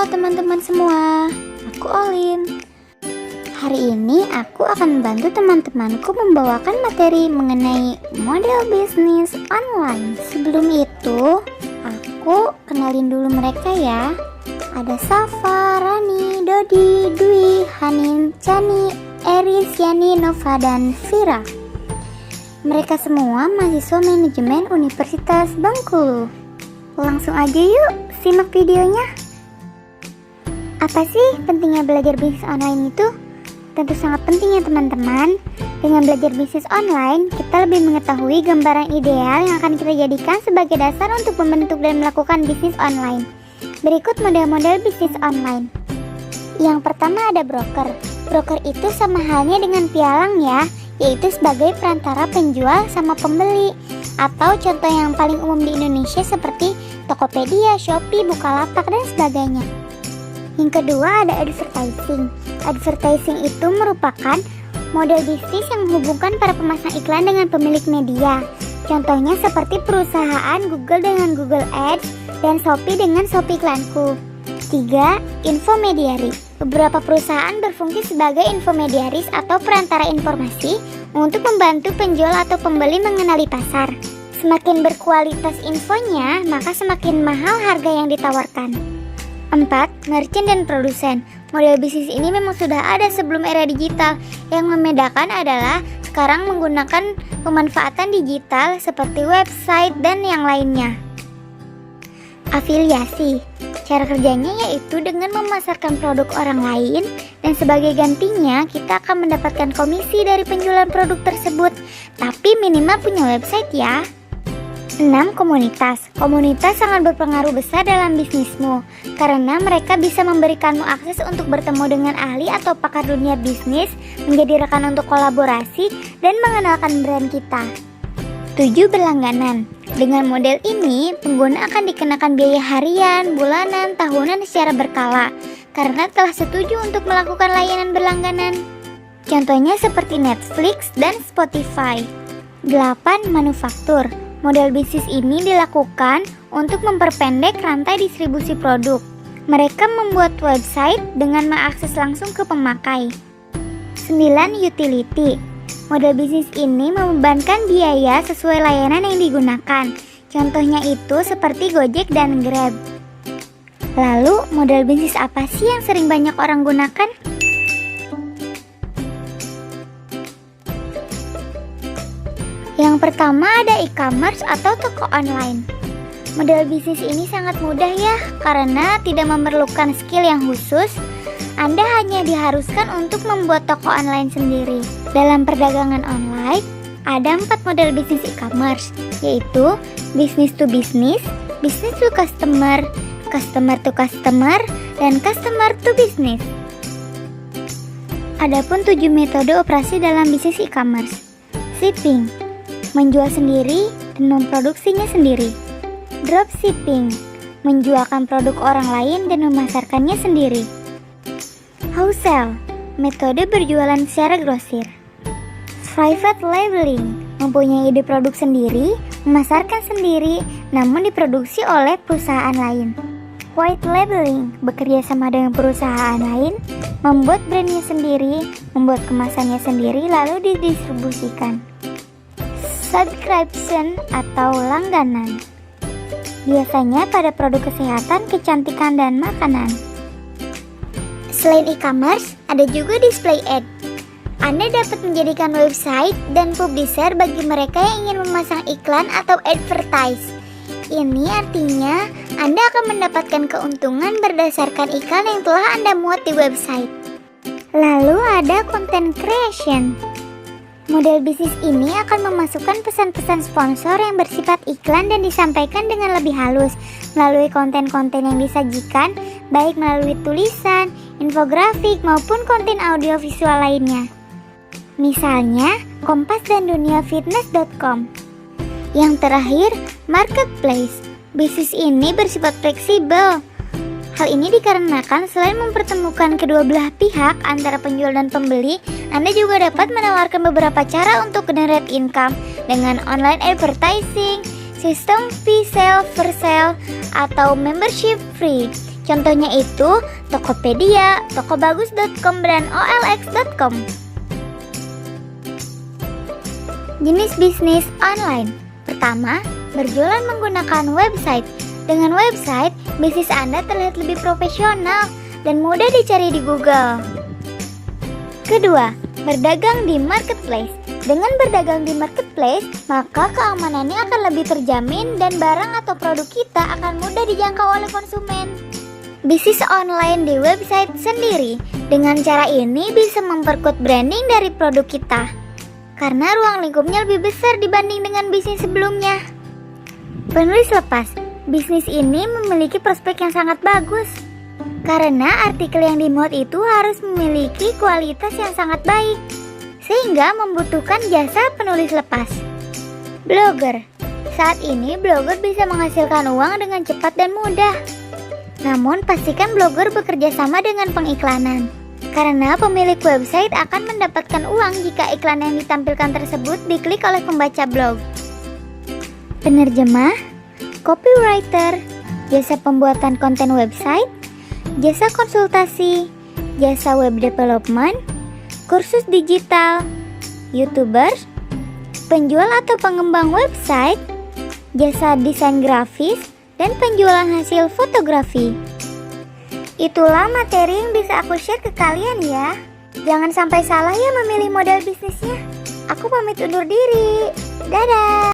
teman-teman semua, aku Olin. Hari ini aku akan membantu teman-temanku membawakan materi mengenai model bisnis online. Sebelum itu, aku kenalin dulu mereka ya. Ada Safa, Rani, Dodi, Dwi, Hanin, Chani, Eris, Yani, Nova, dan Vira. Mereka semua mahasiswa manajemen Universitas Bengkulu. Langsung aja yuk simak videonya. Apa sih pentingnya belajar bisnis online itu? Tentu sangat penting ya teman-teman. Dengan belajar bisnis online, kita lebih mengetahui gambaran ideal yang akan kita jadikan sebagai dasar untuk membentuk dan melakukan bisnis online. Berikut model-model bisnis online. Yang pertama ada broker. Broker itu sama halnya dengan pialang ya, yaitu sebagai perantara penjual sama pembeli. Atau contoh yang paling umum di Indonesia seperti Tokopedia, Shopee, Bukalapak, dan sebagainya. Yang kedua ada advertising. Advertising itu merupakan model bisnis yang menghubungkan para pemasang iklan dengan pemilik media. Contohnya seperti perusahaan Google dengan Google Ads dan Shopee dengan Shopee Iklanku. 3. Infomediary. Beberapa perusahaan berfungsi sebagai infomediaris atau perantara informasi untuk membantu penjual atau pembeli mengenali pasar. Semakin berkualitas infonya, maka semakin mahal harga yang ditawarkan. 4. Merchant dan produsen. Model bisnis ini memang sudah ada sebelum era digital. Yang membedakan adalah sekarang menggunakan pemanfaatan digital seperti website dan yang lainnya. Afiliasi. Cara kerjanya yaitu dengan memasarkan produk orang lain dan sebagai gantinya kita akan mendapatkan komisi dari penjualan produk tersebut. Tapi minimal punya website ya. 6. Komunitas. Komunitas sangat berpengaruh besar dalam bisnismu karena mereka bisa memberikanmu akses untuk bertemu dengan ahli atau pakar dunia bisnis, menjadi rekan untuk kolaborasi, dan mengenalkan brand kita. 7. Berlangganan. Dengan model ini, pengguna akan dikenakan biaya harian, bulanan, tahunan secara berkala karena telah setuju untuk melakukan layanan berlangganan. Contohnya seperti Netflix dan Spotify. 8. Manufaktur. Model bisnis ini dilakukan untuk memperpendek rantai distribusi produk. Mereka membuat website dengan mengakses langsung ke pemakai. 9. Utility. Model bisnis ini membebankan biaya sesuai layanan yang digunakan. Contohnya itu seperti Gojek dan Grab. Lalu, model bisnis apa sih yang sering banyak orang gunakan? Yang pertama ada e-commerce atau toko online. Model bisnis ini sangat mudah ya, karena tidak memerlukan skill yang khusus. Anda hanya diharuskan untuk membuat toko online sendiri. Dalam perdagangan online, ada 4 model bisnis e-commerce, yaitu business to business, business to customer, customer to customer, dan customer to business. Adapun 7 metode operasi dalam bisnis e-commerce. Shipping, menjual sendiri dan memproduksinya sendiri. Dropshipping, menjualkan produk orang lain dan memasarkannya sendiri. Wholesale, metode berjualan secara grosir. Private labeling, mempunyai ide produk sendiri, memasarkan sendiri, namun diproduksi oleh perusahaan lain. White labeling, bekerja sama dengan perusahaan lain, membuat brandnya sendiri, membuat kemasannya sendiri, lalu didistribusikan. Subscription atau langganan, biasanya pada produk kesehatan, kecantikan, dan makanan. Selain e-commerce, ada juga display ad. Anda dapat menjadikan website dan publisher bagi mereka yang ingin memasang iklan atau advertise. Ini artinya Anda akan mendapatkan keuntungan berdasarkan iklan yang telah Anda muat di website. Lalu ada content creation. Model bisnis ini akan memasukkan pesan-pesan sponsor yang bersifat iklan dan disampaikan dengan lebih halus melalui konten-konten yang disajikan, baik melalui tulisan, infografik, maupun konten audiovisual lainnya. Misalnya, Kompas dan duniafitness.com. Yang terakhir, marketplace. Bisnis ini bersifat fleksibel. Hal ini dikarenakan selain mempertemukan kedua belah pihak antara penjual dan pembeli, Anda juga dapat menawarkan beberapa cara untuk generate income dengan online advertising, sistem fee sale per sale, atau membership free. Contohnya itu Tokopedia, tokobagus.com, dan olx.com. Jenis bisnis online. Pertama, berjualan menggunakan website. Dengan website, bisnis Anda terlihat lebih profesional dan mudah dicari di Google. Kedua, berdagang di marketplace. Dengan berdagang di marketplace, maka keamanannya akan lebih terjamin dan barang atau produk kita akan mudah dijangkau oleh konsumen. Bisnis online di website sendiri. Dengan cara ini bisa memperkuat branding dari produk kita, karena ruang lingkupnya lebih besar dibanding dengan bisnis sebelumnya. Penulis lepas. Bisnis ini memiliki prospek yang sangat bagus, karena artikel yang dimuat itu harus memiliki kualitas yang sangat baik, sehingga membutuhkan jasa penulis lepas. Blogger. Saat ini blogger bisa menghasilkan uang dengan cepat dan mudah. Namun pastikan blogger bekerja sama dengan pengiklanan, karena pemilik website akan mendapatkan uang jika iklan yang ditampilkan tersebut diklik oleh pembaca blog. Penerjemah, copywriter, jasa pembuatan konten website, jasa konsultasi, jasa web development, kursus digital, YouTubers, penjual atau pengembang website, jasa desain grafis, dan penjualan hasil fotografi. Itulah materi yang bisa aku share ke kalian ya. Jangan sampai salah ya memilih model bisnisnya. Aku pamit undur diri. Dadah.